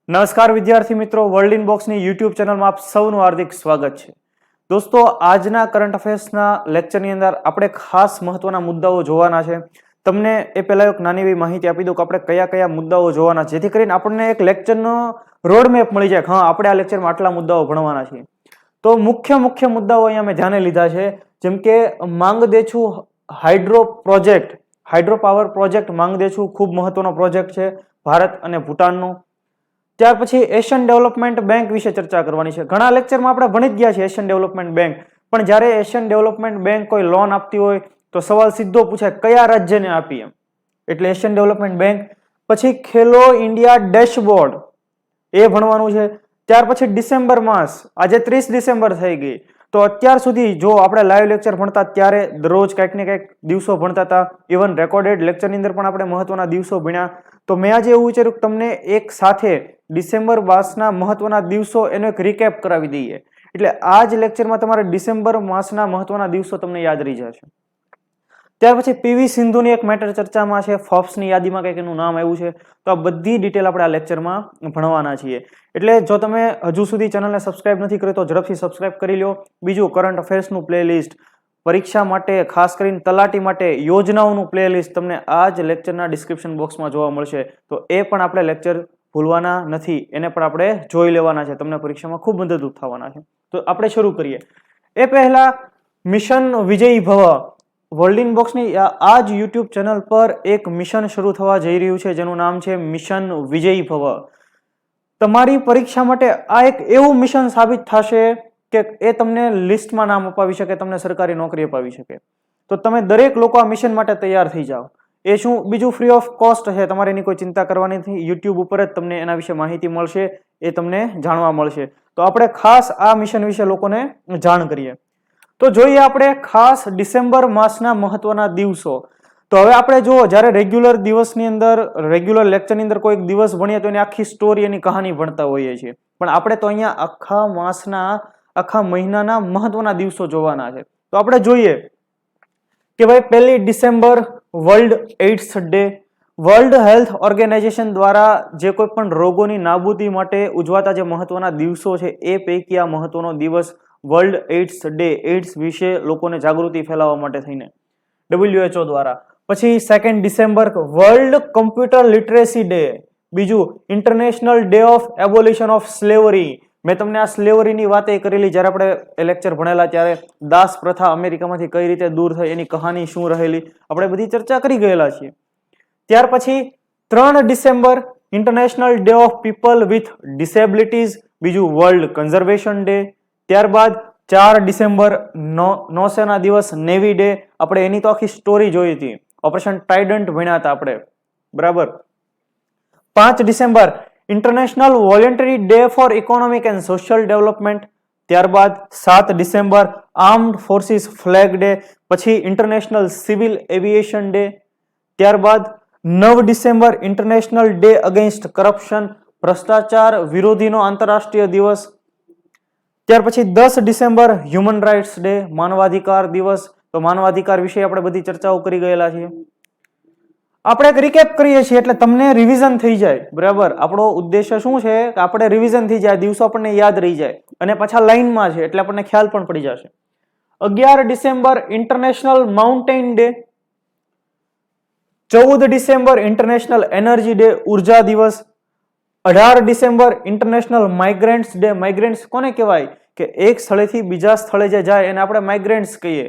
નમસ્કાર વિદ્યાર્થી મિત્રો, વર્લ્ડ ઇનબોક્સની યુટ્યુબ ચેનલમાં આપ સૌનું હાર્દિક સ્વાગત છે. દોસ્તો, આજના કરંટ અફેર્સના લેક્ચરની અંદર આપણે ખાસ મહત્વના મુદ્દાઓ જોવાના છે. તમને એ પહેલા એક નાની એવી માહિતી આપી દઉં કે આપણે કયા કયા મુદ્દાઓ જોવાના છે, જેથી કરીને આપણને એક લેક્ચરનો રોડમેપ મળી જાય. હા, આપણે આ લેક્ચરમાં આટલા મુદ્દાઓ ભણવાના છીએ. તો મુખ્ય મુદ્દાઓ અહીંયા મેં ધ્યાને લીધા છે, જેમ કે માંગદેછુ હાઇડ્રો પાવર પ્રોજેક્ટ માંગદેછુ ખૂબ મહત્વનો પ્રોજેક્ટ છે ભારત અને ભૂટાનનો. ત્યાર પછી એશિયન ડેવલપમેન્ટ બેંક વિશે ચર્ચા કરવાની છે. ઘણા લેક્ચરમાં આપણે ભણી જ ગયા છે એશિયન ડેવલપમેન્ટ બેંક, પણ જ્યારે એશિયન ડેવલપમેન્ટ બેંક કોઈ લોન આપતી હોય તો સવાલ સીધો પૂછાય કયા રાજ્યને આપી એમ, એટલે એશિયન ડેવલપમેન્ટ બેંક. પછી ખેલો ઇન્ડિયા ડેશબોર્ડ એ ભણવાનું છે. ત્યાર પછી ડિસેમ્બર માસ, આજે 30 ડિસેમ્બર થઈ ગઈ, તો અત્યાર સુધી જો આપણે લાઈવ લેક્ચર ભણતા ત્યારે દરરોજ કંઈક ને કંઈક દિવસો ભણતા હતા. ઇવન રેકોર્ડેડ લેક્ચરની અંદર પણ આપણે મહત્વના દિવસો ભણ્યા. તો મેં આજે એવું વિચાર્યું કે તમને એક સાથે ડિસેમ્બર માસના મહત્વના દિવસો એનો એક રિકેપ કરાવી દઈએ, એટલે આ જ લેક્ચરમાં તમારે ડિસેમ્બર માસના મહત્વના દિવસો તમને યાદ રહી જશે. ત્યાર પછી પીવી સિંધુની એક મેટર ચર્ચામાં છે, ફોર્બ્સની યાદીમાં કંઈક એનું નામ આવ્યું છે. તો આ બધી ડિટેલ આપણે આ લેક્ચરમાં ભણવાના છીએ. એટલે જો તમે હજુ સુધી ચેનલને સબસ્ક્રાઇબ નથી કરી તો ઝડપથી સબસ્ક્રાઇબ કરી લો. બીજું, કરંટ અફેર્સનું પ્લેલિસ્ટ, પરીક્ષા માટે, ખાસ કરીને તલાટી માટે યોજનાઓનું પ્લેલિસ્ટ તમને આ જ લેક્ચરના ડિસ્ક્રિપ્શન બોક્સમાં જોવા મળશે. તો એ પણ આપણે લેક્ચર ભૂલવાના નથી, એને પણ આપણે જોઈ લેવાના છે, તમને પરીક્ષામાં ખૂબ મદદરૂપ થવાના છે. તો આપણે શરૂ કરીએ. એ પહેલા મિશન વિજયી ભવ, વર્લ્ડ ઇનબોક્સની આ જ યુટ્યુબ ચેનલ પર એક મિશન શરૂ થવા જઈ રહ્યું છે, જેનું નામ છે મિશન વિજયી ભવ. તમારી પરીક્ષા માટે આ એક એવું મિશન સાબિત થશે કે એ તમને લિસ્ટમાં નામ અપાવી શકે, તમને સરકારી નોકરી અપાવી શકે. તો તમે દરેક લોકો આ મિશન માટે તૈયાર થઈ જાઓ. એ શું, બીજું ફ્રી ઓફ કોસ્ટ છે, તમારે એની કોઈ ચિંતા કરવાની નથી. યુટ્યુબ ઉપર જ તમને એના વિશે માહિતી મળશે, એ તમને જાણવા મળશે. તો આપણે ખાસ આ મિશન વિશે લોકોને જાણ કરીએ. તો જોઈએ આપણે ખાસ ડિસેમ્બર માસના મહત્વના દિવસો. તો હવે આપણે જુઓ, જ્યારે રેગ્યુલર દિવસની અંદર, રેગ્યુલર લેક્ચરની અંદર કોઈ દિવસ ભણીએ તો એની આખી સ્ટોરી, એની કહાની ભણતા હોઈએ છીએ, પણ આપણે તો અહીંયા આખા માસના, આખા મહિનાના મહત્વના દિવસો જોવાના છે. તો આપણે જોઈએ કે ભાઈ 1 December world AIDS day. World health organization દ્વારા જે કોઈ પણ રોગોની નાબૂદી માટે ઉજવાતા જે મહત્વના દિવસો છે, એ પૈકી આ મહત્વનો દિવસ વર્લ્ડ એઇડ્સ ડે, એઇડ્સ વિશે લોકોને જાગૃતિ ફેલાવવા માટે થઈને WHO દ્વારા. પછી 2 December world computer literacy day. બીજું, international day of abolition of slavery. મેં તમને આ સ્લેવરીની વાત એ કરેલી જ્યારે આપણે લેક્ચર ભણેલા ત્યારે. દાસ પ્રથા અમેરિકામાંથી કઈ રીતે દૂર થઈ, એની કહાની શું રહેલી, આપણે બધી ચર્ચા કરી ગયેલા છીએ. ત્યાર પછી 3 December international day of people with disabilities. બીજું, વર્લ્ડ કન્ઝર્વેશન ડે. ત્યારબાદ 4 ડિસેમ્બર નૌસેના દિવસ, નેવી ડે. આપણે એની તો આખી સ્ટોરી જોઈ હતી, ઓપરેશન ટ્રાઇડન્ટ ભણ્યા હતા આપણે, બરાબર. 5 December international voluntary day four economic and social development. ત્યારબાદ 7 December armed forces flag day. પછી ઇન્ટરનેશનલ સિવિલ એવિએશન ડે. ત્યારબાદ 9 December international day against corruption, ભ્રષ્ટાચાર વિરોધીનો આંતરરાષ્ટ્રીય દિવસ. ત્યાર પછી 10 ડિસેમ્બર હ્યુમન રાઇટ્સ ડે, માનવાધિકાર દિવસ. તો માનવાધિકાર વિશે આપણે બધી ચર્ચાઓ કરી ગયેલા છીએ. આપણે એક રિકેપ કરીએ છીએ એટલે તમને રિવિઝન થઈ જાય, બરાબર. આપણો ઉદ્દેશ્ય શું છે કે આપણે રિવિઝન થઈ જાય, દિવસો આપણને યાદ રહી જાય, અને પાછા લાઈનમાં છે એટલે આપણને ખ્યાલ પણ પડી જશે. 11 December international mountain day. 14 December international energy day, ઉર્જા દિવસ. 18 December international migrants day. Migrants કોને કહેવાય કે એક સ્થળેથી બીજા સ્થળે જે જાય એને આપણે માઇગ્રન્ટ્સ કહીએ,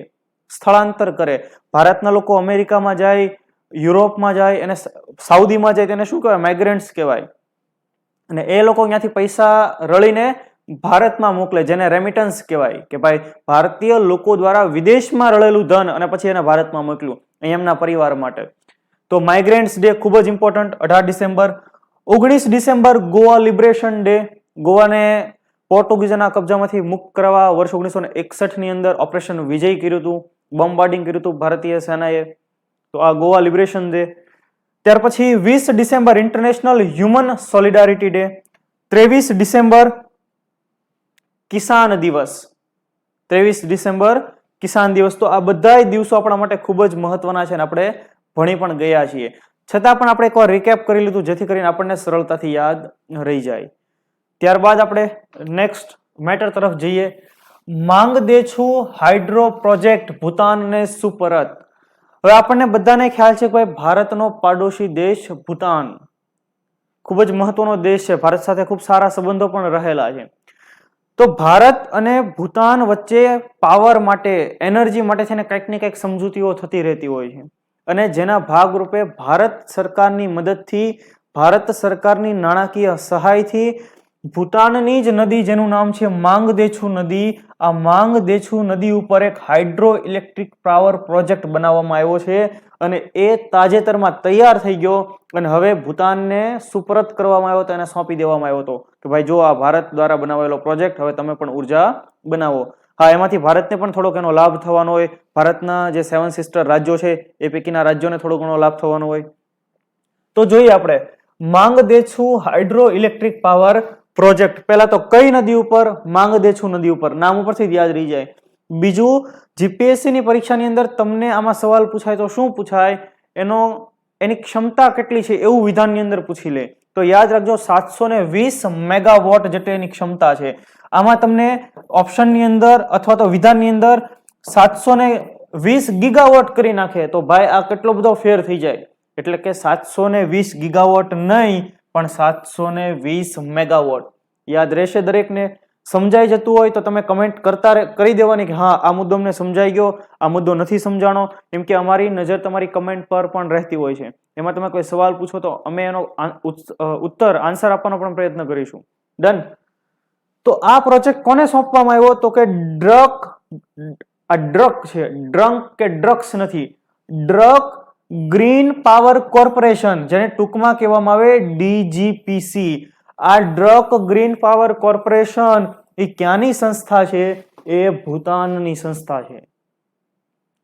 સ્થળાંતર કરે. ભારતના લોકો અમેરિકામાં જાય, યુરોપમાં જાય, અને સાઉદીમાં જાય, તેને શું કહેવાય? માઇગ્રન્ટ્સ કહેવાય. અને એ લોકો ત્યાંથી પૈસા રળીને ભારતમાં મોકલે, જેને રેમિટન્સ કહેવાય, કે ભાઈ ભારતીય લોકો દ્વારા વિદેશમાં રળેલું ધન અને પછી એને ભારતમાં મોકલ્યું એમના પરિવાર માટે. તો માઇગ્રન્ટ્સ ડે ખૂબ જ important. 18 December. 19 December Goa liberation day. ગોવાને પોર્ટુગીઝના કબજામાંથી મુક્ત કરવા વર્ષ 1961 ની અંદર ઓપરેશન વિજય કર્યું હતું, બોમ્બાર્ડિંગ કર્યું હતું ભારતીય સેનાએ. તો આ ગોવા લિબરેશન ડે. ત્યાર પછી 20 December international human solidarity day. 23 December કિસાન દિવસ. 23 ડિસેમ્બર કિસાન દિવસ. તો આ બધા દિવસો આપણા માટે ખૂબ જ મહત્વના છે અને આપણે ભણી પણ ગયા છીએ. છતાં પણ આપણે એકવાર રિકેપ કરી લીધું જેથી કરીને આપણને સરળતાથી યાદ રહી જાય. ત્યારબાદ આપણે નેક્સ્ટ મેટર તરફ જઈએ. માંગદેછુ હાઇડ્રો પ્રોજેક્ટ ભૂતાનને સુપરત. હવે આપણને બધાને ખ્યાલ છે કે ભાઈ ભારતનો પાડોશી દેશ ભૂતાન ખૂબ જ મહત્વનો દેશ છે. ભારત સાથે ખૂબ સારા સંબંધો પણ રહેલા છે. તો ભારત અને ભૂતાન વચ્ચે પાવર માટે, એનર્જી માટે છે ને કંઈક ને કંઈક સમજૂતીઓ થતી રહેતી હોય છે. અને જેના ભાગરૂપે ભારત સરકારની મદદથી, ભારત સરકારની નાણાકીય સહાયથી ભૂતાનની જ નદી જેનું નામ છે માંગદેછુ નદી, આ માંગદેછુ નદી ઉપર એક હાઇડ્રો ઇલેક્ટ્રિક પાવર પ્રોજેક્ટ બનાવવામાં આવ્યો છે અને એ તાજેતરમાં તૈયાર થઈ ગયો અને હવે ભૂતાનને સુપરત કરવામાં આવ્યો હતો, એને સોંપી દેવામાં આવ્યો હતો કે ભાઈ જો આ ભારત દ્વારા બનાવેલો પ્રોજેક્ટ, હવે તમે પણ ઉર્જા બનાવો. હા, એમાંથી ભારતને પણ થોડોક એનો લાભ થવાનો હોય. ભારતના જે 7 સિસ્ટર રાજ્યો છે એ પૈકીના રાજ્યોને થોડો ઘણો લાભ થવાનો હોય. તો જોઈએ આપણે માંગદેછુ હાઇડ્રો ઇલેક્ટ્રિક પાવર પ્રોજેક્ટ. પહેલા તો કઈ નદી ઉપર? માંગદેછુ નદી ઉપર. નામ ઉપરથી યાદ રહી જાય. બીજું, જીપીએસસી ની પરીક્ષાની અંદર તમને આમાં સવાલ પૂછાય તો શું પૂછાય? એની ક્ષમતા કેટલી છે એવું વિધાનની અંદર પૂછી લે. તો યાદ રાખજો 720 મેગાવોટ જેટલી એની ક્ષમતા છે. આમાં તમને ઓપ્શનની અંદર અથવા તો વિધાનની અંદર 720 ગીગાવોટ કરી નાખે તો ભાઈ આ કેટલો બધો ફેર થઈ જાય. એટલે કે 720 ગીગાવોટ નહીં પણ 720 મેગાવોટ. યાદ રહેશે દરેકને? સમજાઈ જતું હોય તો તમે કમેન્ટ કરી દેવાની કે હા આ મુદ્દો અમને સમજાઈ ગયો, આ મુદ્દો નથી સમજાણો, કેમ કે અમારી નજર તમારી કમેન્ટ પર પણ રહેતી હોય છે. એમાં તમે કોઈ સવાલ પૂછો તો અમે એનો આન્સર આપવાનો પણ પ્રયત્ન કરીશું. ડન. તો આ પ્રોજેક્ટ કોને સોંપવામાં આવ્યો? તો કે ડ્રક છે, ડ્રંક કે ડ્રગ્સ નથી, ડ્રક ગ્રીન પાવર કોર્પોરેશન, જેને ટૂંકમાં કહેવામાં આવે ડીજીપીસી. આ ડ્રક ગ્રીન પાવર કોર્પોરેશન એ ક્યાંની સંસ્થા છે? એ ભૂતાનની સંસ્થા છે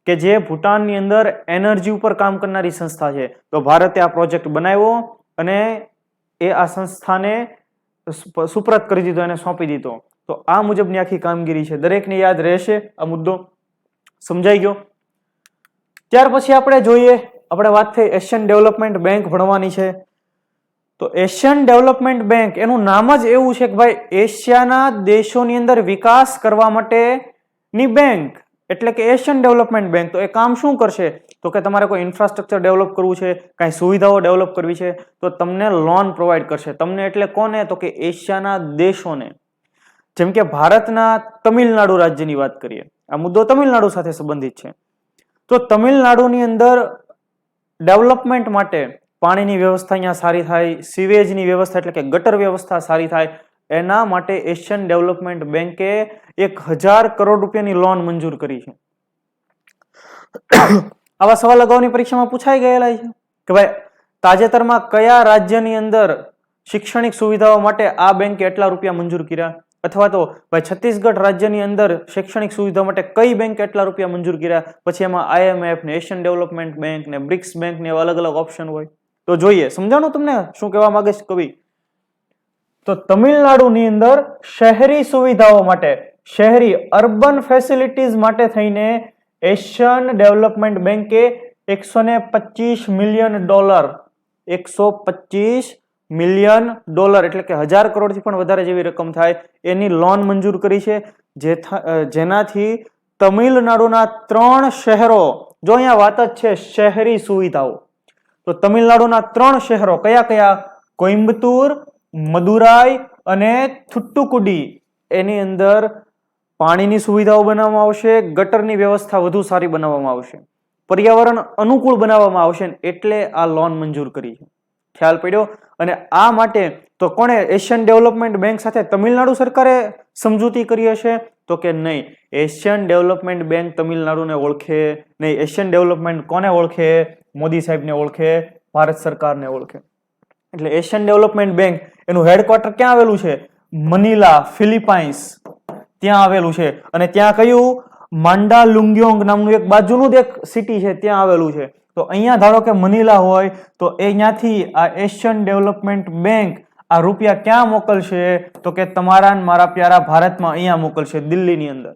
કે જે ભૂટાનની અંદર એનર્જી ઉપર કામ કરનારી સંસ્થા છે. તો ભારતે આ પ્રોજેક્ટ બનાવ્યો અને એ આ સંસ્થાને સુપ્રત કરી દીધો, એને સોંપી દીધો. તો આ મુજબની આખી કામગીરી છે. દરેકને યાદ રહેશે આ મુદ્દો? સમજાઈ ગયો? ત્યાર પછી આપણે જોઈએ, આપણે વાત થઈ એશિયન ડેવલપમેન્ટ બેંક ભણવાની છે. તો એશિયન ડેવલપમેન્ટ બેંક એનું નામ જ એવું છે કે ભાઈ એશિયાના દેશોની અંદર વિકાસ કરવા માટેની બેંક, એટલે કે એશિયન ડેવલપમેન્ટ બેંક. તો એ કામ શું કરશે? તો કે તમારે કોઈ ઇન્ફ્રાસ્ટ્રક્ચર ડેવલપ કરવું છે, કાંઈ સુવિધાઓ ડેવલપ કરવી છે તો તમને લોન પ્રોવાઈડ કરશે. તમને એટલે કોને? તો કે એશિયાના દેશોને. જેમ કે ભારતના તમિલનાડુ રાજ્યની વાત કરીએ, આ મુદ્દો તમિલનાડુ સાથે સંબંધિત છે. તો તમિલનાડુની અંદર ડેવલપમેન્ટ માટે પાણીની વ્યવસ્થા અહીંયા સારી થાય, સીવેજની વ્યવસ્થા એટલે કે ગટર વ્યવસ્થા સારી થાય, એના માટે એશિયન ડેવલપમેન્ટ બેંકે 1000 કરોડ રૂપિયાની લોન મંજૂર કરી છે. આવા સવાલ અગાઉની પરીક્ષામાં પૂછાઈ ગયેલા છે કે ભાઈ તાજેતરમાં કયા રાજ્યની અંદર શૈક્ષણિક સુવિધાઓ માટે આ બેંકે એટલા રૂપિયા મંજૂર કર્યા, અથવા તો ભાઈ છત્તીસગઢ રાજ્યની અંદર શૈક્ષણિક સુવિધા માટે કઈ બેંકે એટલા રૂપિયા મંજૂર કર્યા. પછી એમાં IMF ને એશિયન ડેવલપમેન્ટ બેંક ને બ્રિક્સ બેંક ને એવા અલગ અલગ ઓપ્શન હોય. તો જોઈએ, સમજાણું તમને શું કહેવા માંગે છે કવિ? તો તમિલનાડુની અંદર શહેરી સુવિધાઓ માટે, શહેરી અર્બન ફેસિલિટીઝ માટે થઈને એશિયન ડેવલપમેન્ટ બેંકે $125 મિલિયન, $125 મિલિયન એટલે કે 1000 કરોડથી પણ વધારે જેવી રકમ થાય એની લોન મંજૂર કરી છે. જેનાથી તમિલનાડુના 3 શહેરો, જો અહીંયા વાત જ છે શહેરી સુવિધાઓ, તો તમિલનાડુના 3 શહેરો કયા કયા? કોઇમ્બતુર, મદુરાઈ અને થુટ્ટુકુડી. એની અંદર પાણીની સુવિધાઓ બનાવવામાં આવશે, ગટરની વ્યવસ્થા વધુ સારી બનાવવામાં આવશે, પર્યાવરણ અનુકૂળ બનાવવામાં આવશે, એટલે આ લોન મંજૂર કરી છે. ખ્યાલ પડ્યો? અને આ માટે તો કોણે એશિયન ડેવલપમેન્ટ બેંક સાથે તમિલનાડુ સરકારે સમજૂતી કરી હશે? તો કે નહીં, એશિયન ડેવલપમેન્ટ બેંક તમિલનાડુને ઓળખે નહીં. એશિયન ડેવલપમેન્ટ કોને ઓળખે? મોદી સાહેબને ઓળખે, ભારત સરકારને ઓળખે. એટલે એશિયન ડેવલપમેન્ટ બેંક એનું હેડક્વાર્ટર ક્યાં આવેલું છે? મનીલા, ફિલિપાઇન્સ, ત્યાં આવેલું છે. અને ત્યાં કયું? માંડાલુંગ્યોંગ નામનું એક બાજુનું એક સિટી છે, ત્યાં આવેલું છે. તો અહીંયા ધારો કે મનીલા હોય તો અહીંયાથી આ એશિયન ડેવલપમેન્ટ બેંક આ રૂપિયા ક્યાં મોકલશે? તો કે તમારા મારા પ્યારા ભારતમાં અહીંયા મોકલશે, દિલ્હીની અંદર.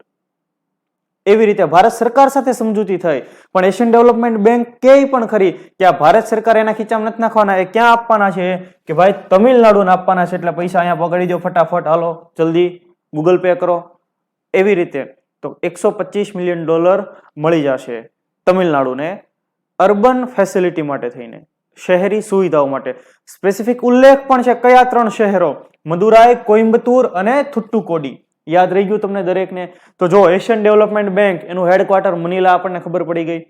એવી રીતે ભારત સરકાર સાથે સમજૂતી થઈ, પણ એશિયન ડેવલપમેન્ટ બેંક ક્યાંય પણ ખરી કે આ ભારત સરકાર એના ખીચામાં નથી નાખવાના, એ ક્યાં આપવાના છે કે ભાઈ તમિલનાડુને આપવાના છે, એટલે પૈસા અહીંયા પકડી દો ફટાફટ, હાલો જલ્દી ગૂગલ પે કરો. એવી રીતે તો $125 મિલિયન મળી જશે તમિલનાડુને અર્બન ફેસિલિટી માટે થઈને, શહેરી સુવિધાઓ માટે. સ્પેસિફિક ઉલ્લેખ પણ છે કયા 3 શહેરો, મદુરાઈ, કોઇમ્બતુર અને થુટ્ટુકોડી. યાદ રહી ગયું તમને દરેકને? તો જો એશિયન ડેવલપમેન્ટ બેંક એનું હેડક્વાર્ટર મનીલા આપણને ખબર પડી ગઈ.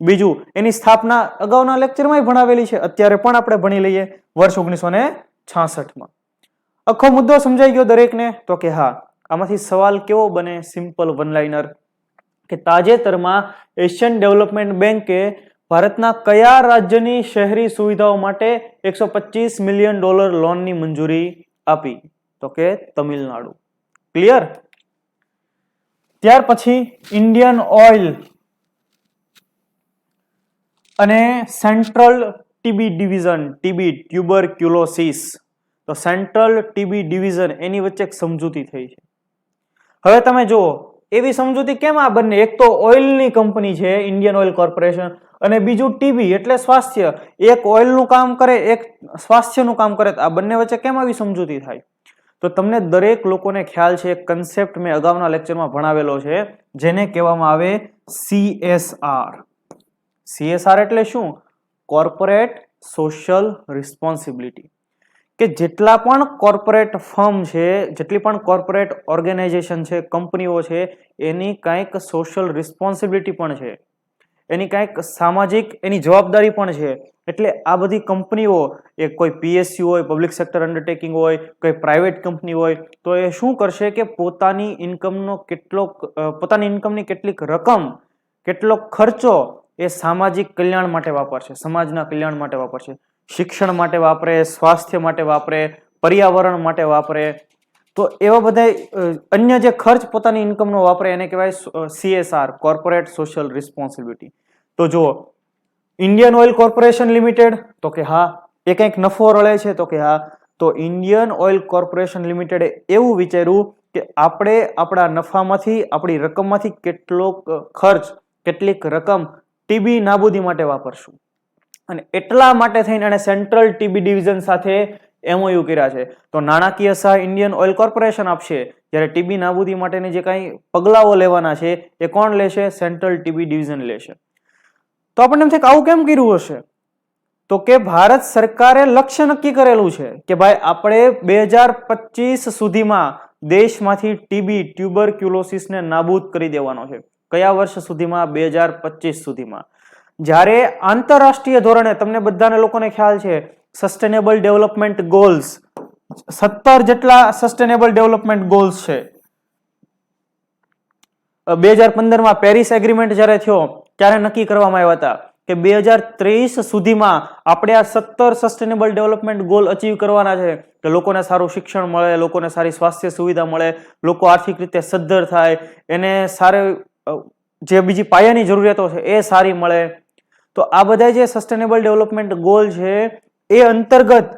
બીજું એની સ્થાપના અગાઉના લેક્ચરમાં ભણાવેલી છે, અત્યારે પણ આપણે ભણી લઈએ વર્ષ 1966માં. આખો મુદ્દો સમજાઈ ગયો દરેકને? તો કે હા. આમાંથી સવાલ કેવો બને? સિમ્પલ વન લાઇનર કે તાજેતરમાં એશિયન ડેવલપમેન્ટ બેંકે ભારતના કયા રાજ્યની શહેરી સુવિધાઓ માટે $125 મિલિયન લોનની મંજૂરી આપી? તો કે તમિલનાડુ. ક્લિયર? ત્યાર પછી ઇન્ડિયન ઓઇલ અને central TB division, TB tuberculosis, તો સેન્ટ્રલ ટીબી ડિવિઝન એની વચ્ચે એક સમજૂતી થઈ છે. હવે તમે જુઓ એવી સમજૂતી કેમ આ બંને, એક તો ઓઇલની કંપની છે ઇન્ડિયન ઓઇલ કોર્પોરેશન અને બીજું ટીબી એટલે સ્વાસ્થ્ય, એક ઓઇલનું કામ કરે એક સ્વાસ્થ્યનું કામ કરે, આ બંને વચ્ચે કેમ આવી સમજૂતી થાય? તો તમને દરેક લોકોને ખ્યાલ છે, એક કન્સેપ્ટ મેં અગાઉના લેક્ચરમાં ભણાવેલો છે જેને કહેવામાં આવે CSR. CSR એટલે શું? Corporate social responsibility. કે જેટલા પણ કોર્પોરેટ ફર્મ છે, જેટલી પણ કોર્પોરેટ ઓર્ગેનાઇઝેશન છે, કંપનીઓ છે, એની કંઈક સોશિયલ રિસ્પોન્સિબિલિટી પણ છે, એની કંઈક સામાજિક એની જવાબદારી પણ છે. એટલે આ બધી કંપનીઓ, એ કોઈ PSU હોય, પબ્લિક સેક્ટર અન્ડરટેકિંગ હોય, કોઈ પ્રાઇવેટ કંપની હોય, તો એ શું કરશે કે પોતાની ઇન્કમની કેટલીક રકમ, કેટલો ખર્ચો એ સામાજિક કલ્યાણ માટે વાપરશે, સમાજના કલ્યાણ માટે વાપરશે, શિક્ષણ માટે વાપરે, સ્વાસ્થ્ય માટે વાપરે, પર્યાવરણ માટે વાપરે. તો એવા બધા અન્ય જે ખર્ચ પોતાની ઇન્કમનો વાપરે એને કહેવાય CSR, કોર્પોરેટ સોશિયલ રિસ્પોન્સિબિલિટી. તો જુઓ ઇન્ડિયન ઓઇલ કોર્પોરેશન લિમિટેડ, તો કે હા. એ કંઈક નફો રળે છે, તો કે હા. તો ઇન્ડિયન ઓઇલ કોર્પોરેશન લિમિટેડે એવું વિચાર્યું કે આપણે આપણા નફામાંથી, આપણી રકમમાંથી કેટલોક ખર્ચ, કેટલીક રકમ ટીબી નાબૂદી માટે વાપરશું, અને એટલા માટે થઈને એને સેન્ટ્રલ ટીબી ડિવિઝન સાથે MOU કર્યા છે. તો નાણાકીય સહાય ઇન્ડિયન ઓઇલ કોર્પોરેશન આપશે, જ્યારે ટીબી નાબૂદી માટેની જે કાંઈ પગલાઓ લેવાના છે એ કોણ લેશે? સેન્ટ્રલ ટીબી ડિવિઝન લેશે. તો આપણને એમ થાય કે આવું કેમ કર્યું હશે? તો કે ભારત સરકારે લક્ષ્ય નક્કી કરેલું છે કે ભાઈ આપણે 2025 સુધીમાં દેશમાંથી ટીબી, ટ્યુબરક્યુલોસિસને નાબૂદ કરી દેવાનો છે. કયા વર્ષ સુધીમાં? 2025 સુધીમાં. જ્યારે આંતરરાષ્ટ્રીય ધોરણે તમને બધાને લોકોને ખ્યાલ છે સસ્ટેનેબલ ડેવલપમેન્ટ ગોલ્સ, 17 જેટલા સસ્ટેનેબલ ડેવલપમેન્ટ ગોલ્સ છે. 2015માં પેરિસ એગ્રીમેન્ટ જ્યારે થયો ત્યારે નક્કી કરવામાં આવ્યા હતા કે 2030 સુધીમાં આપણે આ 17 સસ્ટેનેબલ ડેવલપમેન્ટ ગોલ અચીવ કરવાના છે, કે લોકોને સારું શિક્ષણ મળે, લોકોને સારી સ્વાસ્થ્ય સુવિધા મળે, લોકો આર્થિક રીતે સદ્ધર થાય, એને સારી જે બીજી પાયાની જરૂરિયાતો છે એ સારી મળે. તો આ બધા જે સસ્ટેનેબલ ડેવલપમેન્ટ ગોલ છે એ અંતર્ગત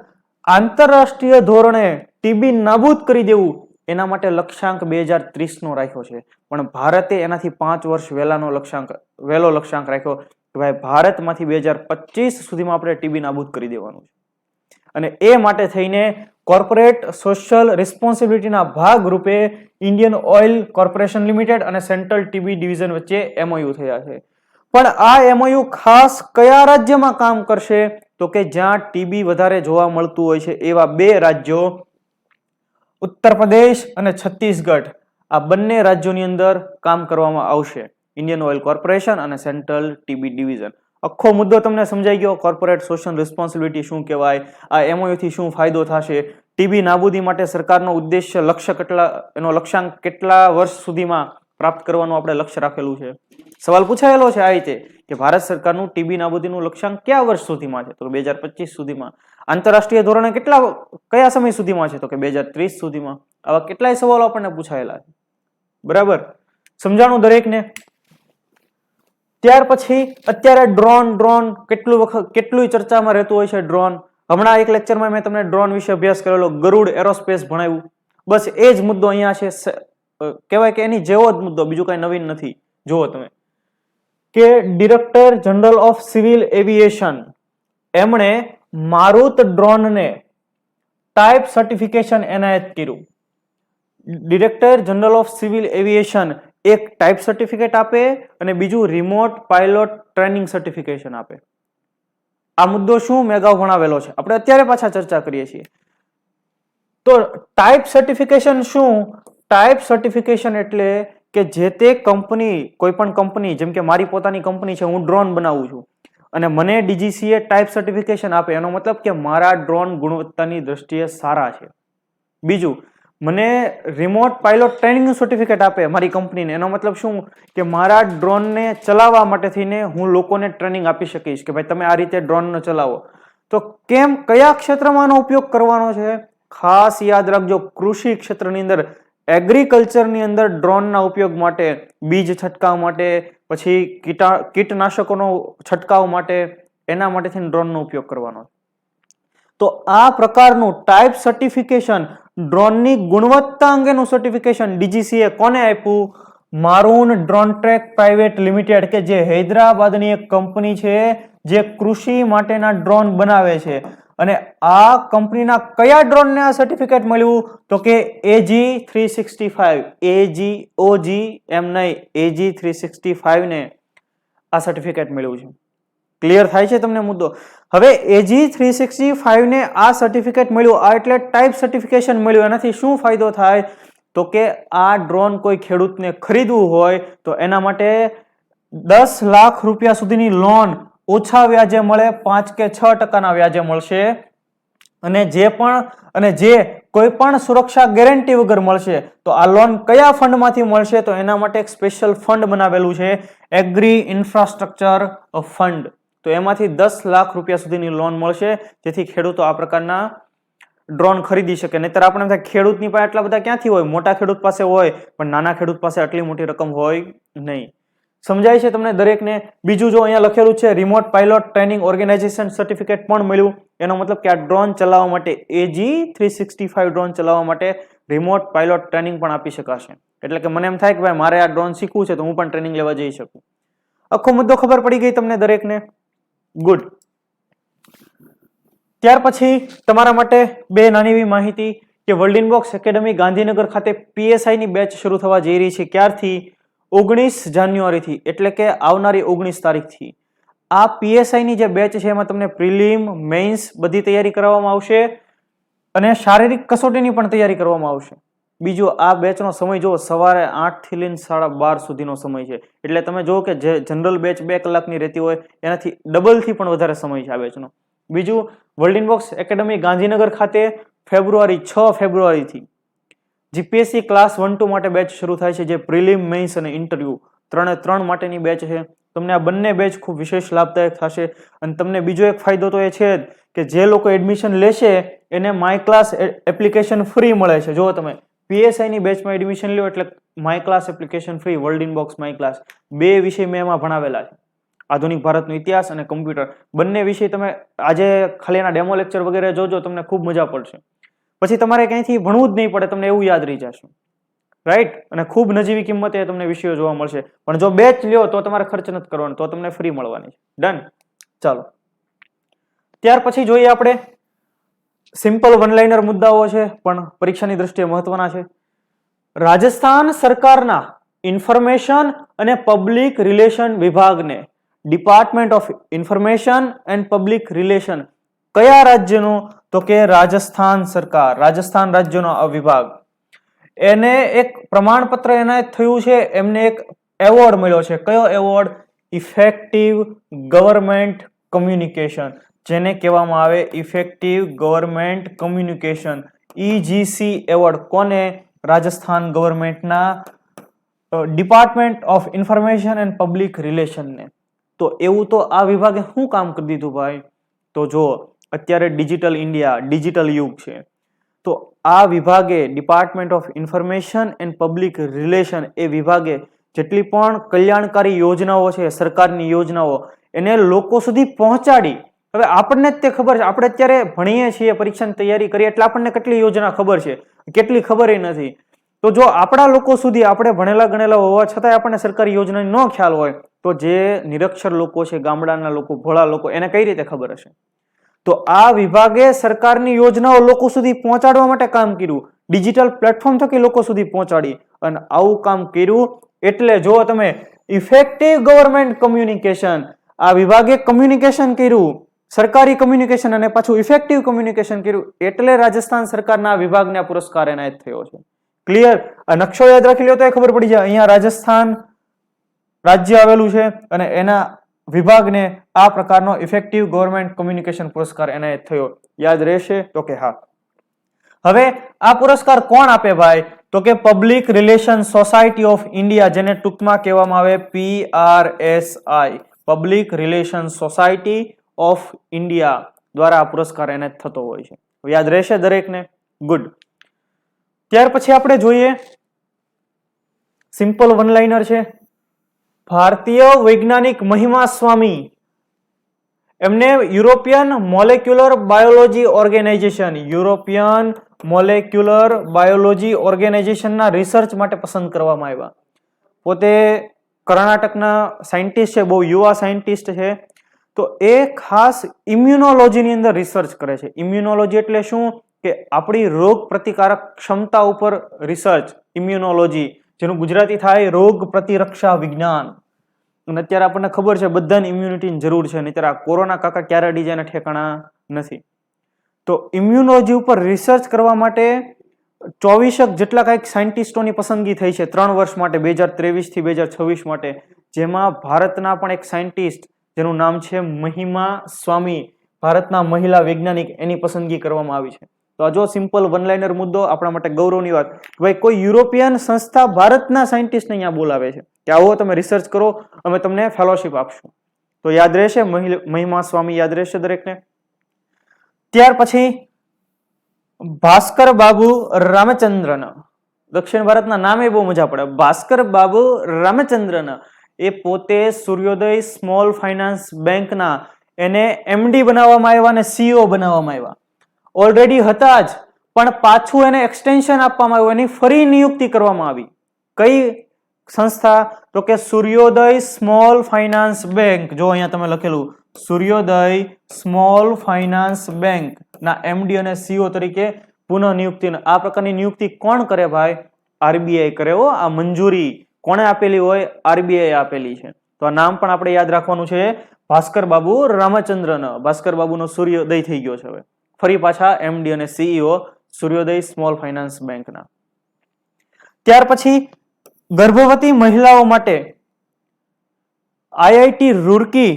આંતરરાષ્ટ્રીય ધોરણે ટીબી નાબૂદ કરી દેવું, એના માટે લક્ષ્યાંક 2030નો રાખ્યો છે. પણ ભારતે એનાથી 5 વર્ષ વહેલો લક્ષ્યાંક રાખ્યો કે ભાઈ ભારતમાંથી 2025 સુધીમાં આપણે ટીબી નાબૂદ કરી દેવાનું છે. અને એ માટે થઈને કોર્પોરેટ સોશિયલ રિસ્પોન્સિબિલિટીના ભાગરૂપે ઇન્ડિયન ઓઇલ કોર્પોરેશન લિમિટેડ અને સેન્ટ્રલ ટીબી ડિવિઝન વચ્ચે MOU થયા છે. પણ આ MOU ખાસ કયા રાજ્યમાં કામ કરશે? તો કે જ્યાં ટીબી વધારે જોવા મળતું હોય છે એવા 2 રાજ્યો, ઉત્તર પ્રદેશ અને છત્તીસગઢ, આ બંને રાજ્યોની અંદર કામ કરવામાં આવશે. ઇન્ડિયન ઓઇલ કોર્પોરેશન અને સેન્ટ્રલ ટીબી ડિવિઝન. આખો મુદ્દો તમને સમજાઈ ગયો. કોર્પોરેટ સોશિયલ રિસ્પોન્સિબિલિટી શું કહેવાય, આ MOU થી શું ફાયદો થશે, ટીબી નાબૂદી માટે સરકારનો ઉદ્દેશ્ય, એનો લક્ષ્યાંક કેટલા વર્ષ સુધીમાં પ્રાપ્ત કરવાનું આપણે લક્ષ્ય રાખેલું છે. સવાલ પૂછાયેલો છે આ રીતે કે ભારત સરકારનું ટીબી નાબૂદીનું લક્ષ્યાંક કયા વર્ષ સુધીમાં છે? તો 2025 સુધીમાં. આંતરરાષ્ટ્રીય ધોરણે કયા સમય સુધીમાં છે? તો કે 2030 સુધીમાં. આવા કેટલાય સવાલો આપણને પૂછાયેલા છે. બરાબર, સમજાણું દરેકને? ત્યાર પછી અત્યારે ડ્રોન કેટલું ચર્ચામાં રહેતું હોય છે ડ્રોન. હમણાં એક લેક્ચરમાં મેં તમને ડ્રોન વિશે અભ્યાસ કરેલો, ગરુડ એરોસ્પેસ ભણાવ્યું. બસ એ જ મુદ્દો અહીંયા છે. કહેવાય કે એની જેવો જ મુદ્દો, બીજું કઈ નવીન નથી. જુઓ તમે કે director general of civil aviation એમણે મારુત ડ્રોનને ટાઈપ સર્ટિફિકેશન એનાયત કર્યું. Director general of civil aviation એક ટાઈપ સર્ટિફિકેટ આપે અને બીજું રિમોટ પાયલોટ ટ્રેનિંગ સર્ટિફિકેશન આપે. આ મુદ્દો શું મેં અગાઉ ભણાવેલો છે, આપણે અત્યારે પાછા ચર્ચા કરીએ છીએ. તો ટાઈપ સર્ટિફિકેશન શું? ટાઈપ સર્ટિફિકેશન એટલે કે જે તે કંપની, કોઈ પણ કંપની, જેમ કે મારી પોતાની કંપની છે, હું ડ્રોન બનાવું છું અને મને ડીજીસીએ ટાઈપ સર્ટિફિકેશન આપે, એનો મતલબ કે મારા ડ્રોન ગુણવત્તાની દ્રષ્ટિએ સારા છે. બીજું, મને રિમોટ પાયલોટ ટ્રેનિંગ સર્ટિફિકેટ આપે મારી કંપનીને, એનો મતલબ શું કે મારા ડ્રોનને ચલાવવા માટે થઈને હું લોકોને ટ્રેનિંગ આપી શકીશ કે ભાઈ તમે આ રીતે ડ્રોનને ચલાવો. તો કેમ, કયા ક્ષેત્રમાં આનો ઉપયોગ કરવાનો છે? ખાસ યાદ રાખજો, કૃષિ ક્ષેત્રની અંદર, એગ્રીકલ્ચરની અંદર ડ્રોનના ઉપયોગ માટે, બીજ છંટકાવ માટે, પછી કીટનાશકોનો છંટકાવ માટે, એના માટે થઈને ડ્રોનનો ઉપયોગ કરવાનો. તો આ પ્રકારનું ટાઈપ સર્ટિફિકેશન, ડ્રોનની ગુણવત્તા અંગેનું સર્ટિફિકેશન ડીજીસીએ કોને આપ્યું? મારુન ડ્રોન ટ્રેક પ્રાઇવેટ લિમિટેડ, કે જે હૈદરાબાદની એક કંપની છે જે કૃષિ માટેના ડ્રોન બનાવે છે. અને આ કંપનીના કયા ડ્રોનને આ સર્ટિફિકેટ મળ્યું? તો કે AG365, AG એમ નહીં, AG365 ને આ સર્ટિફિકેટ મળ્યું છે. ક્લિયર થાય છે તમને મુદ્દો? હવે AG365 ને આ સર્ટિફિકેટ મળ્યું, આ એટલે ટાઈપ સર્ટિફિકેશન મળ્યું. એનાથી શું ફાયદો થાય? તો કે આ ડ્રોન કોઈ ખેડૂતને ખરીદવું હોય તો એના માટે 10 લાખ રૂપિયા સુધીની લોન ઓછા વ્યાજે મળે, 5 કે 6% વ્યાજે મળશે. અને જે કોઈ પણ સુરક્ષા ગેરંટી વગર મળશે. તો આ લોન કયા ફંડમાંથી મળશે? તો એના માટે એક સ્પેશિયલ ફંડ બનાવેલું છે, એગ્રી ઇન્ફ્રાસ્ટ્રક્ચર ફંડ. તો એમાંથી 10 લાખ રૂપિયા સુધીની લોન મળશે, જેથી ખેડૂતો આ પ્રકારના ડ્રોન ખરીદી શકે. નહીતર આપણે એમ થાય ખેડૂતની પાસે આટલા બધા ક્યાંથી હોય? મોટા ખેડૂત પાસે હોય, પણ નાના ખેડૂત પાસે આટલી મોટી રકમ હોય નહીં. સમજાય છે તમને દરેકને? બીજું જો અહીંયા લખેલું છે remote pilot training organization certificate પણ મળ્યું. એનો મતલબ કે આ ડ્રોન ચલાવવા માટે, AG365 ડ્રોન ચલાવવા માટે રિમોટ પાયલોટ ટ્રેનિંગ પણ આપી શકાશે. એટલે કે મને એમ થાય કે ભાઈ મારે આ ડ્રોન શીખવું છે તો હું પણ ટ્રેનિંગ લેવા જઈ શકું. આખો મુદ્દો ખબર પડી ગઈ તમને દરેકને? ગુડ. ત્યાર પછી તમારા માટે બે નાની એવી માહિતી કે વર્લ્ડ ઇનબોક્સ એકેડમી ગાંધીનગર ખાતે PSI ની બેચ શરૂ થવા જઈ રહી છે. ક્યારથી? 19 જાન્યુઆરીથી, એટલે કે આવનારી 19 તારીખથી. આ PSI ની જે બેચ છે એમાં તમને પ્રિલિમ, મેઇન્સ બધી તૈયારી કરવામાં આવશે અને શારીરિક કસોટીની પણ તૈયારી કરવામાં આવશે. બીજું, આ બેચનો સમય જો સવારે 8 થી લઈને 12:30 સુધીનો સમય છે. એટલે તમે જો કે જે જનરલ બેચ 2 કલાકની રહેતી હોય એનાથી ડબલથી પણ વધારે સમય છે આ બેચનો. બીજું, વર્લ્ડ ઇનબોક્સ એકેડમી ગાંધીનગર ખાતે 6 ફેબ્રુઆરીથી જીપીએસસી ક્લાસ 1-2 માટે બેચ શરૂ થાય છે, જે પ્રિલિમ, મેઇન્સ અને ઇન્ટરવ્યુ 3 માટેની બેચ છે. તમને આ બંને બેચ ખૂબ વિશેષ લાભદાયક થશે. અને તમને બીજો એક ફાયદો તો એ છે કે જે લોકો એડમિશન લેશે એને માય ક્લાસ એપ્લિકેશન ફ્રી મળે છે. જો તમે PSI ની બેચમાં એડમિશન લ્યો એટલે my class application free. World inbox my class 2 વિષય મેં એમાં ભણાવેલા છે, આધુનિક ભારતનો ઇતિહાસ અને કમ્પ્યુટર. બંને વિષય તમે આજે ખાલી એના ડેમો લેક્ચર વગેરે જોજો, તમને ખૂબ મજા પડશે. પછી તમારે ક્યાંયથી ભણવું જ નહીં પડે, તમને એવું યાદ રહી જશે. રાઈટ? અને ખૂબ નજીવી કિંમતે તમને વિષયો જોવા મળશે. પણ જો બેચ લ્યો તો તમારે ખર્ચ નથી કરવાનો, તો તમને ફ્રી મળવાની છે. ડન? ચાલો, ત્યાર પછી જોઈએ આપણે સિમ્પલ વન લાઇનર મુદ્દાઓ છે પણ પરીક્ષાની દ્રષ્ટિએ મહત્વના છે. રાજસ્થાન સરકારના ઇન્ફોર્મેશન અને પબ્લિક રિલેશન વિભાગને department of information and public relation કયા રાજ્યનો? તો કે રાજસ્થાન સરકાર, રાજસ્થાન રાજ્યનો આ વિભાગ. એને એક પ્રમાણપત્ર એનાયત થયું છે, એમને એક એવોર્ડ મળ્યો છે. કયો એવોર્ડ? ઇફેક્ટિવ ગવર્મેન્ટ કમ્યુનિકેશન, જેને કહેવામાં આવે effective government communication, EGC award. કોને? રાજસ્થાન ગવર્મેન્ટના department of information and public રિલેશનને. તો એવું તો આ વિભાગે શું કામ કરી દીધું ભાઈ? તો જો અત્યારે ડિજિટલ ઇન્ડિયા, ડિજિટલ યુગ છે, તો આ વિભાગે department of information and public relation એ વિભાગે જેટલી પણ કલ્યાણકારી યોજનાઓ છે, સરકારની યોજનાઓ, એને લોકો સુધી પહોંચાડી. હવે આપણને જ તે ખબર છે, આપણે અત્યારે ભણીએ છીએ, પરીક્ષાની તૈયારી કરીએ એટલે આપણને કેટલી યોજના ખબર છે, કેટલી ખબર નથી. તો જો આપણા લોકો સુધી, આપણે ભણેલા ગણેલા હોવા છતાંય આપણને સરકારી યોજનાની ન ખ્યાલ હોય તો જે નિરક્ષર લોકો છે, ગામડાના લોકો, ભોળા લોકો, એને કઈ રીતે ખબર હશે? તો આ વિભાગે સરકારની યોજનાઓ લોકો સુધી પહોંચાડવા માટે કામ કર્યું, ડિજિટલ પ્લેટફોર્મ થકી લોકો સુધી પહોંચાડી, અને આવું કામ કર્યું એટલે જો તમે ઇફેક્ટિવ ગવર્મેન્ટ કમ્યુનિકેશન, આ વિભાગે કમ્યુનિકેશન કર્યું, સરકારી કમ્યુનિકેશન, અને પાછું ઇફેક્ટિવ કમ્યુનિકેશન કર્યું, એટલે રાજસ્થાન સરકારના વિભાગને આ પુરસ્કાર એનાયત થયો છે. ક્લિયર? આ નકશો યાદ રાખી લો તો ખબર પડી જાય. અહીંયા રાજસ્થાન રાજ્ય આવેલું છે અને એના વિભાગને આ પ્રકારનો ઇફેક્ટિવ ગવર્મેન્ટ કમ્યુનિકેશન પુરસ્કાર એનાયત થયો. યાદ રહેશે? તો કે હા. હવે આ પુરસ્કાર કોણ આપે ભાઈ? તો કે public relation society of India, જેને ટૂંકમાં કહેવામાં આવે PRSI, public relation society of India દ્વારા આ પુરસ્કાર એનાયત થતો હોય છે. યાદ રહેશે દરેકને? ગુડ. ત્યાર પછી આપણે જોઈએ સિમ્પલ વન લાઇનર છે. ભારતીય વૈજ્ઞાનિક મહિમા સ્વામી, એમને European molecular biology organisation, European molecular biology ઓર્ગેનાઇઝેશનના રિસર્ચ માટે પસંદ કરવામાં આવ્યા. પોતે કર્ણાટકના સાયન્ટિસ્ટ છે, બહુ યુવા સાયન્ટિસ્ટ છે. તો એ ખાસ ઇમ્યુનોલોજીની અંદર રિસર્ચ કરે છે. ઇમ્યુનોલોજી એટલે શું? કે આપણી રોગ પ્રતિકારક ક્ષમતા ઉપર રિસર્ચ, ઇમ્યુનોલોજી, જેનું ગુજરાતી થાય રોગ પ્રતિરક્ષા વિજ્ઞાન. અને અત્યારે આપણને ખબર છે બધાને ઇમ્યુનિટીની જરૂર છે, નહીંતર આ કોરોના કાકા ક્યારે અડી જાય ઠેકાણા નથી. તો ઇમ્યુનોલોજી ઉપર રિસર્ચ કરવા માટે 24 જેટલા કંઈક સાયન્ટિસ્ટોની પસંદગી થઈ છે 3 વર્ષ માટે, 2023 થી 2026 માટે, જેમાં ભારતના પણ એક સાયન્ટિસ્ટ જેનું નામ છે મહિમા સ્વામી, ભારતના મહિલા વૈજ્ઞાનિક, એની પસંદગી કરવામાં આવી છે. તો આ જો સિમ્પલ વન લાઇનર મુદ્દો આપણા માટે ગૌરવની વાત. ભાઈ કોઈ યુરોપિયન સંસ્થા ભારતના સાયન્ટિસ્ટને અહીંયા બોલાવે છે કે આવો તમે રિસર્ચ કરો, અમે તમને ફેલોશિપ આપશું. તો યાદ રહેશે મહિમા સ્વામી, યાદ રહેશે દરેકને. ત્યાર પછી ભાસ્કર બાબુ રામચંદ્રન, દક્ષિણ ભારતના નામે બહુ મજા પડે. ભાસ્કર બાબુ રામચંદ્રન એ પોતે સૂર્યોદય સ્મોલ ફાઇનાન્સ બેંકના એને MD બનાવવામાં આવ્યા અને CEO બનાવવામાં આવ્યા. ઓલરેડી હતા જ, પણ પાછું એને એક્સટેન્શન આપવામાં આવ્યું, એની ફરી નિયુક્તિ કરવામાં આવી. કઈ સંસ્થા? તો કે સૂર્યોદય સ્મોલ ફાઇનાન્સ બેંક. જો અહીંયા તમે લખેલું સૂર્યોદય સ્મોલ ફાઇનાન્સ બેંક ના MD અને CEO તરીકે પુનઃ નિયુક્તિ. આ પ્રકારની નિયુક્તિ કોણ કરે ભાઈ? RBI કરે હો. આ મંજૂરી કોણે આપેલી હોય? RBI આપેલી છે. તો આ નામ પણ આપણે યાદ રાખવાનું છે, ભાસ્કર બાબુ રામચંદ્રન. ભાસ્કર બાબુનો સૂર્યોદય થઈ ગયો છે હવે, ફરી પાછા MD અને CEO સૂર્યોદય સ્મોલ ફાઇનાન્સ બેંકના. ત્યાર પછી ગર્ભવતી મહિલાઓ માટે IIT રૂરકી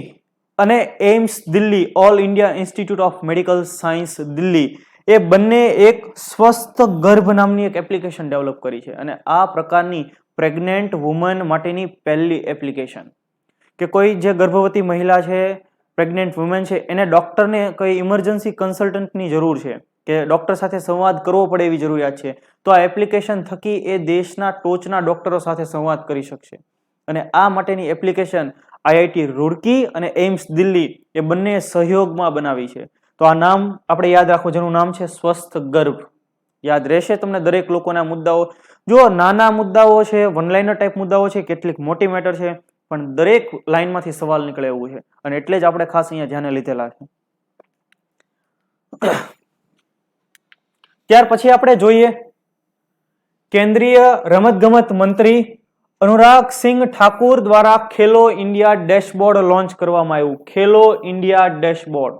અને AIIMS Delhi, all India institute of medical science Delhi, એ બંને એક સ્વસ્થ ગર્ભ નામની એક એપ્લિકેશન ડેવલપ કરી છે. અને આ પ્રકારની પ્રેગ્નેન્ટ વુમન માટેની પહેલી એપ્લિકેશન, કે કોઈ જે ગર્ભવતી મહિલા છે, પ્રેગ્નેન્ટ વુમેન છે, એને ડોક્ટરને કઈ ઇમરજન્સી કન્સલ્ટન્ટની જરૂર છે, કે ડોક્ટર સાથે સંવાદ કરવો પડે એવી જરૂરિયાત છે, તો આ એપ્લિકેશન થકી એ દેશના ટોચના ડોક્ટરો સાથે સંવાદ કરી શકશે. અને આ માટેની એપ્લિકેશન IIT રૂરકી અને એમ્સ દિલ્હી એ બંને સહયોગમાં બનાવી છે. તો આ નામ આપણે યાદ રાખવું, જેનું નામ છે સ્વસ્થ ગર્ભ. યાદ રહેશે તમને દરેક લોકોના મુદ્દાઓ. જો નાના મુદ્દાઓ છે, વન લાઇનર ટાઈપ મુદ્દાઓ છે, કેટલીક મોટી મેટર છે, પણ દરેક લાઈનમાંથી સવાલ નીકળે એવું છે, અને એટલે જ આપણે ખાસ અહીંયા ધ્યાને લીધેલા છે. ત્યાર પછી આપણે જોઈએ કેન્દ્રીય રમતગમત મંત્રી અનુરાગ સિંહ ઠાકુર દ્વારા ખેલો ઇન્ડિયા ડેશબોર્ડ લોન્ચ કરવામાં આવ્યું. ખેલો ઇન્ડિયા ડેશબોર્ડ.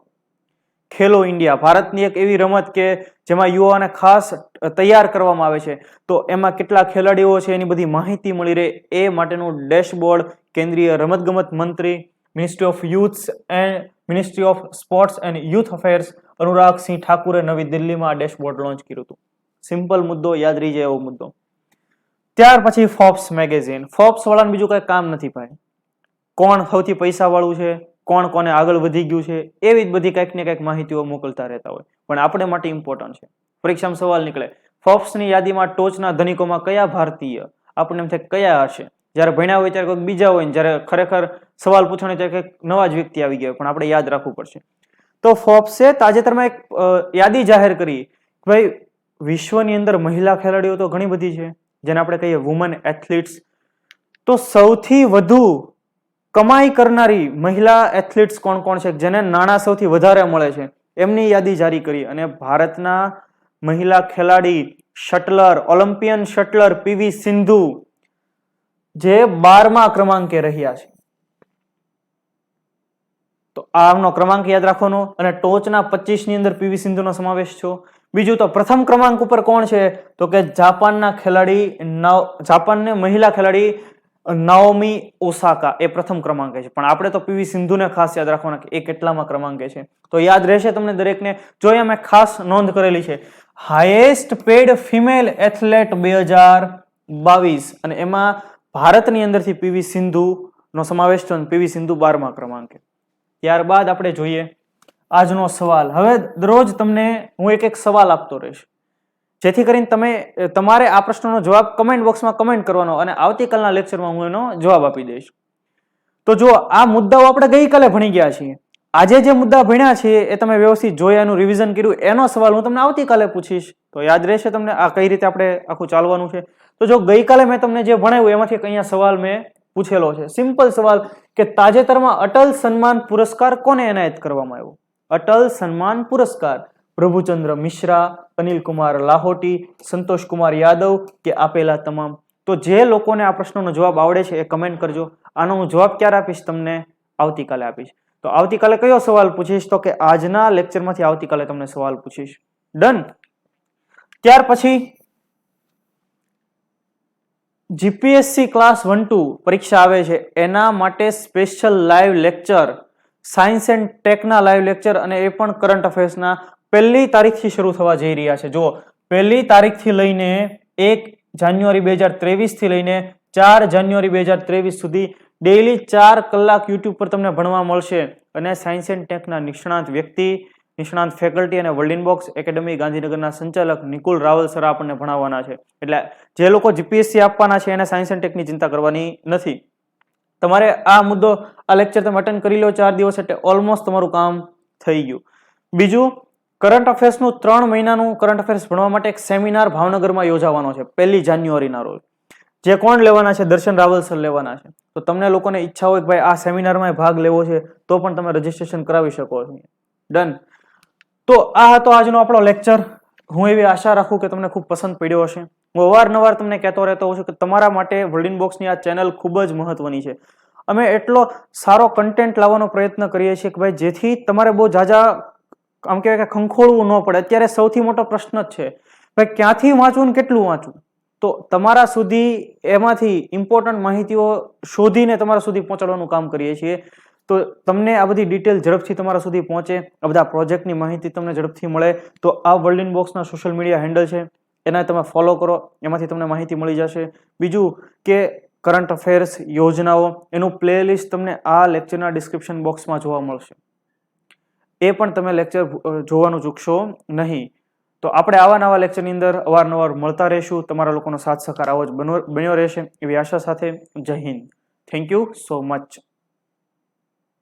ખેલો ઇન્ડિયા ભારતની એક એવી રમત કે જેમાં યુવાઓને ખાસ તૈયાર કરવામાં આવે છે, તો એમાં કેટલા ખેલાડીઓ છે એની બધી માહિતી મળી રહે એ માટેનું ડેશબોર્ડ કેન્દ્રીય રમતગમત મંત્રી, ministry of youth and ministry of sports and youth affairs Anurag Singh ઠાકુરે નવી દિલ્હીમાં આ ડેશબોર્ડ લોન્ચ કર્યું હતું. સિમ્પલ મુદ્દો, યાદ રહી જાય એવો મુદ્દો. ત્યાર પછી ફોર્બ્સ મેગેઝિન. ફોર્બ્સ વાળાને બીજું કઈ કામ નથી ભાઈ, કોણ સૌથી પૈસા વાળું છે, કોણ કોને આગળ વધી ગયું છે, એવી જ બધી કંઈક ને કંઈક માહિતીઓ મોકલતા રહેતા હોય, પણ આપણે માટે ઇમ્પોર્ટન્ટ છે. પરીક્ષામાં સવાલ નીકળે ફોર્બ્સની યાદીમાં ટોચના ધનિકોમાં કયા ભારતીય, આપણને એમ થાય કયા હશે, જ્યારે ભણ્યા હોય ત્યારે કોઈક બીજા હોય, જ્યારે ખરેખર સવાલ પૂછવાનો ત્યારે કંઈક નવા જ વ્યક્તિ આવી ગયા, પણ આપણે યાદ રાખવું પડશે. તો ફોર્બ્સે તાજેતરમાં એક યાદી જાહેર કરી, ભાઈ વિશ્વની અંદર મહિલા ખેલાડીઓ તો ઘણી બધી છે, જેને આપણે કહીએ વુમન એથ્લીટ્સ. તો સૌથી વધુ કમાઈ કરનારી મહિલા એથ્લીટ્સ કોણ કોણ છે, જેને નાણાં સૌથી વધારે મળે છે, એમની યાદી જારી કરી. અને ભારતના મહિલા ખેલાડી shuttler, Olympian shuttler PV Sindhu જે 12મા ક્રમાંકે રહ્યા છે. તો આમનો ક્રમાંક યાદ રાખવાનો. અને ટોચના 25 ની અંદર પીવી સિંધુનો સમાવેશ છે. બીજું તો પ્રથમ ક્રમાંક ઉપર કોણ છે, તો કે જાપાનને મહિલા ખેલાડી નાઓમી ઓસાકા, એ પ્રથમ ક્રમાંકે છે. પણ આપણે તો પીવી સિંધુને ખાસ યાદ રાખવાના કે એ કેટલામાં ક્રમાંકે છે. તો યાદ રહેશે તમને દરેકને. જો અહીંયા મેં ખાસ નોંધ કરેલી છે, હાઈએસ્ટ પેડ ફિમેલ એથ્લેટ 2022, અને એમાં ભારતની અંદરથી પીવી સિંધુ નો સમાવેશ થયો. પીવી સિંધુ 12મા ક્રમાંકે. ત્યારબાદ આપણે જોઈએ આજનો સવાલ. હવે દરરોજ તમને હું એક સવાલ આપતો રહીશ, જેથી કરીને તમારે આ પ્રશ્નનો જવાબ કમેન્ટ બોક્સમાં કમેન્ટ કરવાનો, અને આવતીકાલના લેક્ચરમાં હું એનો જવાબ આપી દઈશ. તો જો આ મુદ્દાઓ આપણે ગઈકાલે ભણી ગયા છીએ, આજે જે મુદ્દા ભણ્યા છે એ તમે વ્યવસ્થિત જોયા, એનું રિવિઝન કર્યું, એનો સવાલ હું તમને આવતીકાલે પૂછીશ. તો યાદ રહેશે તમને આ કઈ રીતે આપણે આખું ચાલવાનું છે. તો જો ગઈકાલે મેં તમને જે ભણાવ્યું એમાંથી અહીંયા સવાલ મેં પૂછેલો છે, સિમ્પલ સવાલ, કે તાજેતરમાં અટલ સન્માન પુરસ્કાર કોને એનાયત કરવામાં આવ્યો? અટલ સન્માન પુરસ્કાર પ્રભુચંદ્ર મિશ્રા, અનિલ કુમાર લાહોટી, સંતોષ કુમાર યાદવ કે આપેલા તમામ? તો જે લોકોને આ પ્રશ્નનો જવાબ આવડે છે એ કમેન્ટ કરજો. આનો હું જવાબ ક્યારે આપીશ? તમને આવતીકાલે આપીશ. તો આવતીકાલે કયો સવાલ પૂછીશ? તો કે આજના લેક્ચરમાંથી આવતીકાલે તમને સવાલ પૂછીશ. ડન. ત્યાર પછી જીપીએસસી ક્લાસ 1-2 પરીક્ષા આવે છે, એના માટે special live lecture, science and ટેકના લાઈવ લેક્ચર, અને એ પણ કરંટ અફેર્સના 1 તારીખથી શરૂ થવા જઈ રહ્યા છે. જો 1 તારીખથી લઈને 1 જાન્યુઆરી 2023 થી લઈને 4 જાન્યુઆરી 2023 સુધી ડેઈલી 4 કલાક યુટ્યુબ પર તમને ભણવા મળશે. અને સાયન્સ એન્ડ ટેકના નિષ્ણાત વ્યક્તિ, નિષ્ણાંત ફેકલ્ટી અને વર્લ્ડ ઇનબોક્સ એકેડમી ગાંધીનગરના સંચાલક નિકુલ રાવલ સર આપણને ભણાવવાના છે. એટલે જે લોકો જીપીએસસી આપવાના છે એને સાયન્સ એન્ડ ટેકની ચિંતા કરવાની નથી. તમારે આ મુદ્દો, આ લેક્ચર તમે અટેન્ડ કરી લો 4 દિવસ, એટલે ઓલમોસ્ટ તમારું કામ થઈ ગયું. બીજું, કરંટ અફેર્સનું 3 મહિનાનું કરંટ અફેર્સ ભણવા માટે એક સેમિનાર ભાવનગરમાં યોજાવાનો છે 1 જાન્યુઆરીના રોજ. જે કોણ લેવાના છે? દર્શન રાવલ સર લેવાના છે. તો તમને લોકોને ઈચ્છા હોય કે ભાઈ આ સેમિનારમાં ભાગ લેવો છે, તો પણ તમે રજીસ્ટ્રેશન કરાવી શકો છો. ડન. તો આ હતો આજનો આપણો લેક્ચર. હું એવી આશા રાખું કે તમને ખૂબ પસંદ પડ્યો હશે. હું અવારનવાર તમને કહેતો રહેતો હોઉં છું કે તમારા માટે વર્લ્ડ ઇનબોક્સની આ ચેનલ ખૂબ જ મહત્વની છે. અમે એટલો સારો કન્ટેન્ટ લાવવાનો પ્રયત્ન કરીએ છીએ કે ભાઈ જેથી તમારે બહુ જાજા આમ કહેવાય કે ખંખોળવું ન પડે. અત્યારે સૌથી મોટો પ્રશ્ન જ છે ભાઈ ક્યાંથી વાંચવું ને કેટલું વાંચવું. તો તમારા સુધી એમાંથી ઇમ્પોર્ટન્ટ માહિતીઓ શોધીને તમારા સુધી પહોંચાડવાનું કામ કરીએ છીએ. તો તમને આ બધી ડિટેલ ઝડપથી તમારા સુધી પહોંચે, આ બધા પ્રોજેક્ટની માહિતી તમને ઝડપથી મળે, તો આ વર્લ્ડ ઇનબોક્સના સોશિયલ મીડિયા હેન્ડલ છે, એના તમે ફોલો કરો, એમાંથી તમને માહિતી મળી જશે. બીજું કે કરંટ અફેર્સ, યોજનાઓ, એનું પ્લેલિસ્ટ તમને આ લેક્ચરના ડિસ્ક્રિપ્શન બોક્સમાં જોવા મળશે. એ પણ તમે લેક્ચર જોવાનું ચૂકશો નહીં. તો આપણે આવા નવા લેક્ચરની અંદર અવારનવાર મળતા રહીશું. તમારા લોકોનો સાથ સહકાર આવો જ બન્યો રહેશે એવી આશા સાથે. જય Hind. Thank you so much.